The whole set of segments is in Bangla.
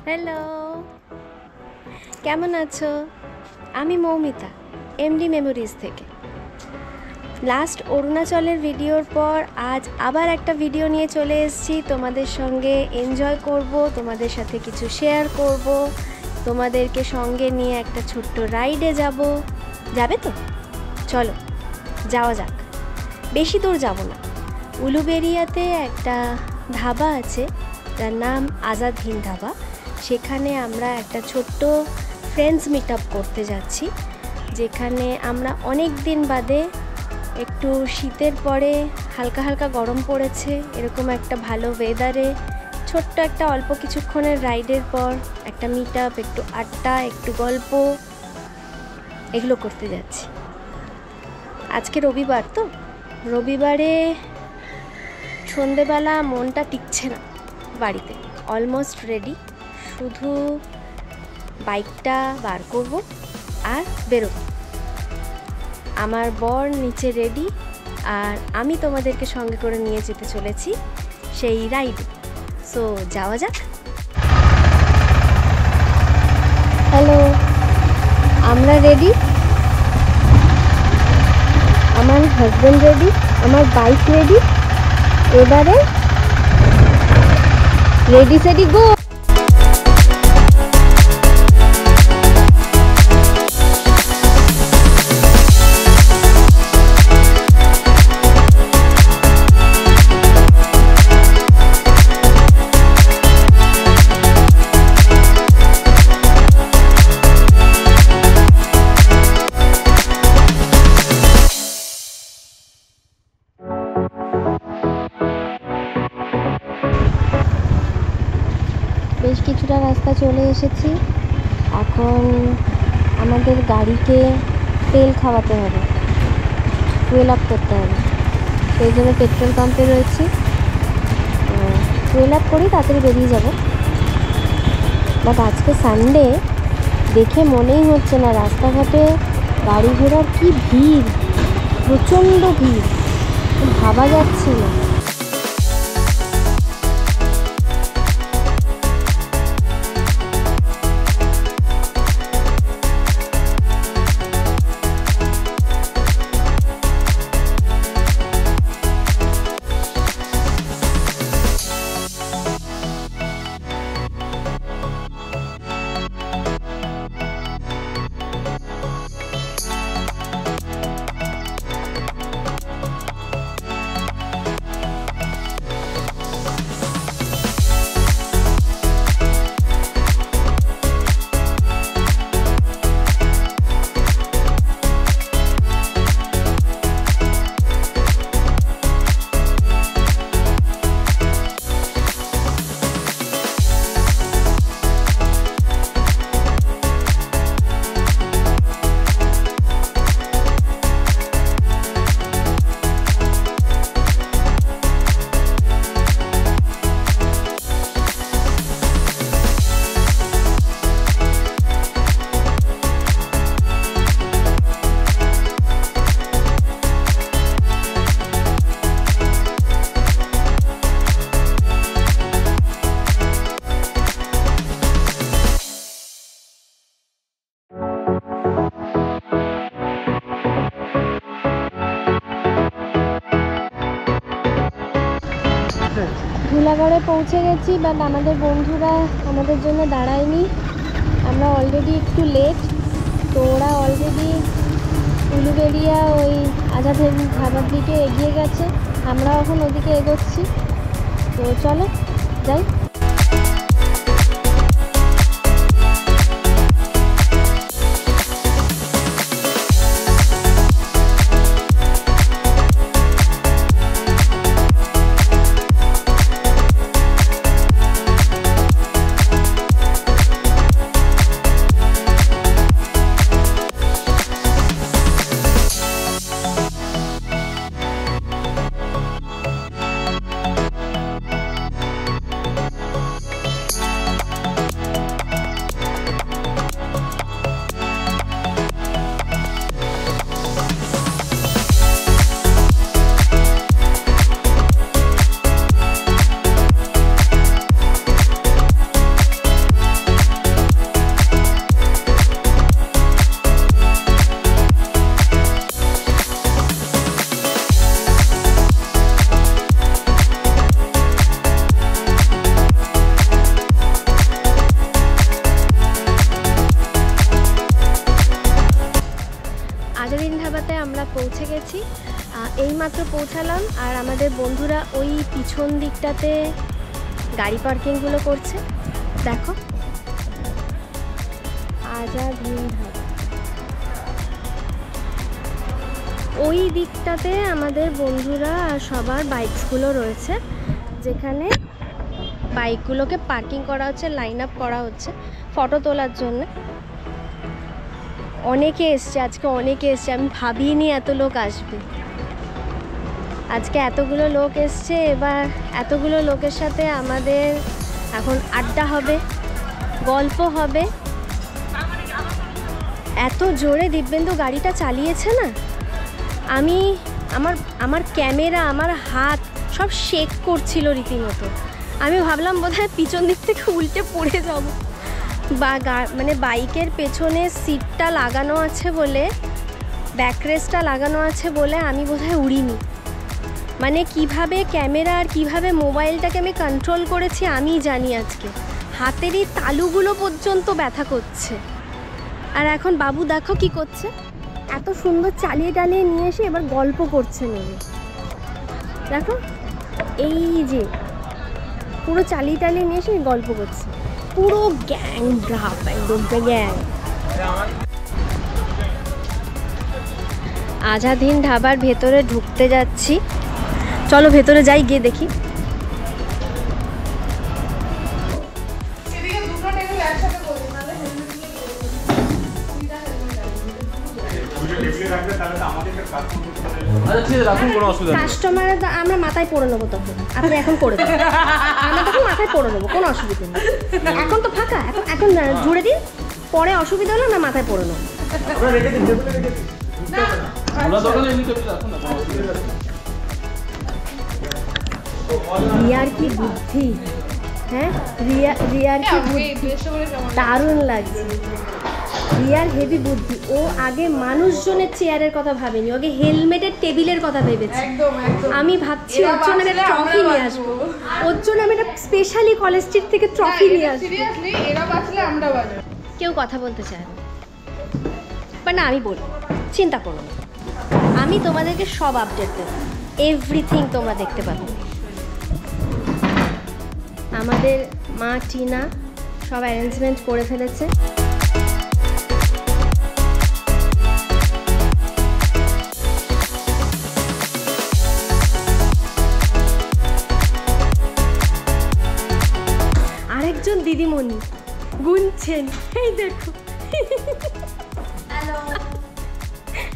হ্যালো, কেমন আছো? আমি মৌমিতা, এমডি মেমোরিজ থেকে। লাস্ট অরুণাচলের ভিডিওর পর আজ আবার একটা ভিডিও নিয়ে চলে এসেছি। তোমাদের সঙ্গে এনজয় করব, তোমাদের সাথে কিছু শেয়ার করব, তোমাদেরকে সঙ্গে নিয়ে একটা ছোট্ট রাইডে যাব। যাবে তো? চলো যাওয়া যাক। বেশি দূর যাব না, উলুবেড়িয়াতে একটা ধাবা আছে, তার নাম আজাদ হিন্দ ধাবা। সেখানে আমরা একটা ছোট্ট ফ্রেন্ডস মিট আপ করতে যাচ্ছি, যেখানে আমরা অনেক দিন বাদে, একটু শীতের পরে হালকা হালকা গরম পড়েছে, এরকম একটা ভালো ওয়েদারে ছোট্ট একটা অল্প কিছুক্ষণের রাইডের পর একটা মিট আপ, একটু আড্ডা, একটু গল্প, এগুলো করতে যাচ্ছি। আজকে রবিবার তো, রবিবারে সন্ধেবেলা মনটা টিকছে না বাড়িতে। অলমোস্ট রেডি, শুধু বাইকটা বার করব আর বেরোবো। আমার বর নিচে রেডি, আর আমি তোমাদেরকে সঙ্গে করে নিয়ে যেতে চলেছি সেই রাইডে। সো যাওয়া যাক। হ্যালো, আমরা রেডি, আমার হাজব্যান্ড রেডি, আমার বাইক রেডি। এবারে রেডি সেডি গো। বেশ কিছুটা রাস্তা চলে এসেছি। এখন আমাদের গাড়িকে তেল খাওয়াতে হবে, ফুয়েল আপ করতে হবে। সেই জন্য পেট্রোল পাম্পে রয়েছি। ফুয়েল আপ করেই তাড়াতাড়ি বেরিয়ে যাব। বাট আজকে সানডে, দেখে মনেই হচ্ছে না রাস্তাঘাটে গাড়ি ঘোড়ার কি ভিড়, প্রচণ্ড ভিড়, ভাবা যাচ্ছে না। ধুলাগড়ে পৌঁছে গেছি, বাট আমাদের বন্ধুরা আমাদের জন্য দাঁড়ায়নি। আমরা অলরেডি একটু লেট, তো ওরা অলরেডি উলুবেড়িয়া ওই আজাদ হিন্দ ধাবার দিকে এগিয়ে গেছে। আমরা এখন ওদিকে এগোচ্ছি। তো চলো যাই। পৌঁছে গেছি, এইমাত্র পৌঁছালাম। আর আমাদের বন্ধুরা ওই পিছন দিকটাতে গাড়ি পার্কিংগুলো করছে। দেখো আজাদ হিন্দ ধাবা, ওই দিকটাতে আমাদের বন্ধুরা আর সবার বাইকসগুলো রয়েছে, যেখানে বাইকগুলোকে পার্কিং করা হচ্ছে, লাইন আপ করা হচ্ছে ফটো তোলার জন্য। অনেকে এসছে আজকে, অনেকে এসছে, আমি ভাবিনি এত লোক আসবে। আজকে এতগুলো লোক এসছে, এবার এতগুলো লোকের সাথে আমাদের এখন আড্ডা হবে, গল্প হবে। এত জোরে দিব্যেন্দু গাড়িটা চালিয়েছে না, আমার ক্যামেরা, আমার হাত সব শেক করছিল রীতিমতো। আমি ভাবলাম বোধহয় পিছন দিক থেকে উল্টে পড়ে যাব। মানে বাইকের পেছনে সিটটা লাগানো আছে বলে, ব্যাকরেস্টটা লাগানো আছে বলে আমি বোধহয় উড়িনি। মানে কিভাবে ক্যামেরা আর কিভাবে মোবাইলটাকে আমি কন্ট্রোল করেছি আমি জানি। আজকে হাতের এই তালুগুলো পর্যন্ত ব্যথা করছে। আর এখন বাবু দেখো কি করছে, এত সুন্দর চালিয়ে টালিয়ে নিয়ে এসে এবার গল্প করছে নেবে। দেখো এই যে পুরো চালিয়ে টালিয়ে নিয়ে এসে গল্প করছে, পুরো গ্যাং ড্রাপ, একদম গ্যাং। আজাদ হিন্দ ধাবার ভেতরে ঢুকতে যাচ্ছি, চলো ভেতরে যাই, গিয়ে দেখি। কাস্টমার আমরা মাথায় পরে নেবো, তখন আপনি এখন করে দেবেন, আমরা তখন মাথায় পরে নেবো, কোনো অসুবিধা নেই। এখন তো ফাঁকা, এখন জুড়ে দিন, পরে অসুবিধা হলে আমরা মাথায় পরে নেবো। রিয়ার কি বুদ্ধি, হ্যাঁ রিয়ার কি বুদ্ধি, দারুণ লাগছে। রিয়ার হেভি বুদ্ধি। ও আগে মানুষজনের চেয়ারের কথা ভাবেনি, ওকে হেলমেটের টেবিলের কথা ভেবেছে। আমি ভাবছি ওর জন্য আমি একটা ট্রফি নিয়ে আসবো, ওর জন্য আমি একটা স্পেশালি কলেজ স্ট্রিট থেকে ট্রফি নিয়ে আসবো। কেউ কথা বলতে চায় না, বাট না আমি বলি, চিন্তা করো না, আমি তোমাদেরকে সব আপডেট দেবো, এভরিথিং তোমরা দেখতে পাবে। আমাদের মা টিনা সব অ্যারেঞ্জমেন্ট করে ফেলেছে। আরেকজন দিদিমণি গুনছেন, এই দেখো। Hello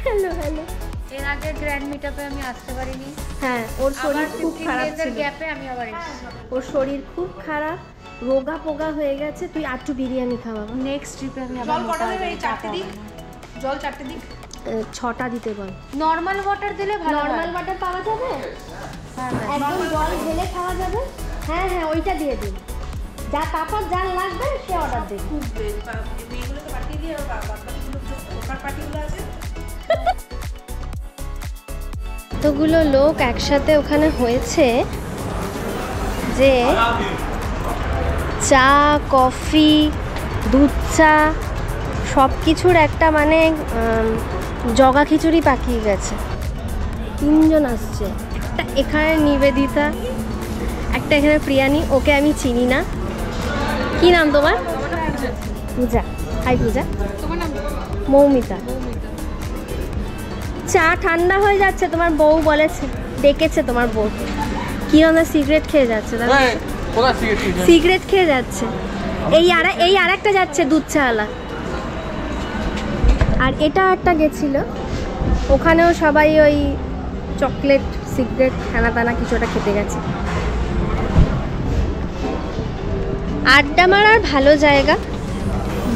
hello hello. এর আগে গ্র্যান্ড মিটআপে আমি আসতে পারিনি। হ্যাঁ, ওর শরীর খুব খারাপ ছিল, গ্যাপে আমি আবার এসেছি। ওর শরীর খুব খারাপ, রোগা পোগা হয়ে গেছে। তুই আটটু বিরিয়ানি খাওয়াবো নেক্সট ট্রিপে আমি আবার জল কটা দেবে? এই চারটে দিক জল, চারটে দিক 6টা দিতে বল। নরমাল ওয়াটার দিলে ভালো হয়। নরমাল ওয়াটার পাওয়া যাবে, একদম জল ঢেলে খাওয়া যাবে। হ্যাঁ হ্যাঁ, ওইটা দিয়ে দিন, যা তারপর যা লাগবে সে অর্ডার দেবে। খুব মেয়েগুলোকে পাঠিয়ে দিয়ে বাকিগুলো ওখান পার্টিগুলো আছে। এতগুলো লোক একসাথে ওখানে হয়েছে যে চা, কফি, দুধ চা সব কিছুর একটা মানে জগা খিচুড়ি পাকিয়ে গেছে। 3 জন আসছে, একটা এখানে নিবেদিতা, একটা এখানে প্রিয়ানি, ওকে আমি চিনি না। কি নাম তোমার? পূজা। হাই পূজা। মৌমিতা। চা ঠান্ডা হয়ে যাচ্ছে, তোমার বউ বলেছে, ডেকেছে তোমার বউ। কি আমাদের সিগারেট খেয়ে যাচ্ছে, সিগারেট খেয়ে যাচ্ছে। এই আর একটা যাচ্ছে দুধ চাওয়ালা। আর এটা একটা গেছিল, ওখানেও সবাই ওই চকলেট, সিগারেট, খানা টানা কিছু একটা খেতে গেছে। আড্ডা মারার ভালো জায়গা,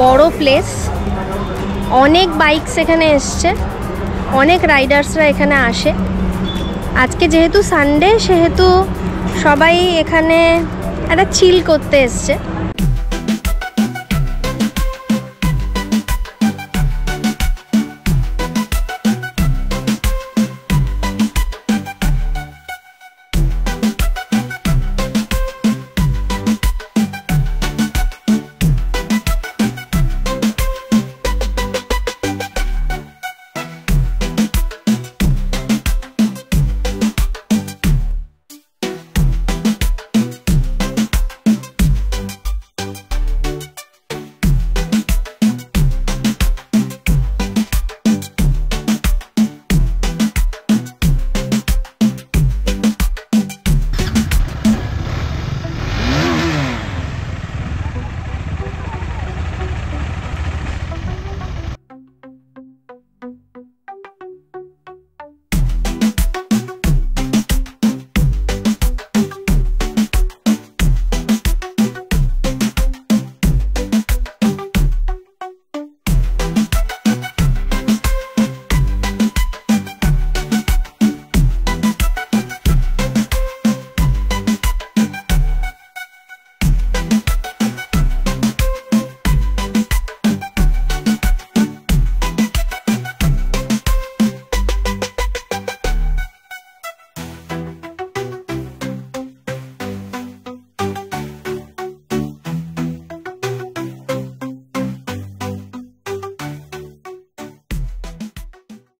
বড় প্লেস, অনেক বাইক সেখানে এসছে, অনেক রাইডার্সরা এখানে আসে। আজকে যেহেতু সানডে, সেহেতু সবাই এখানে একটা চিল করতে এসছে।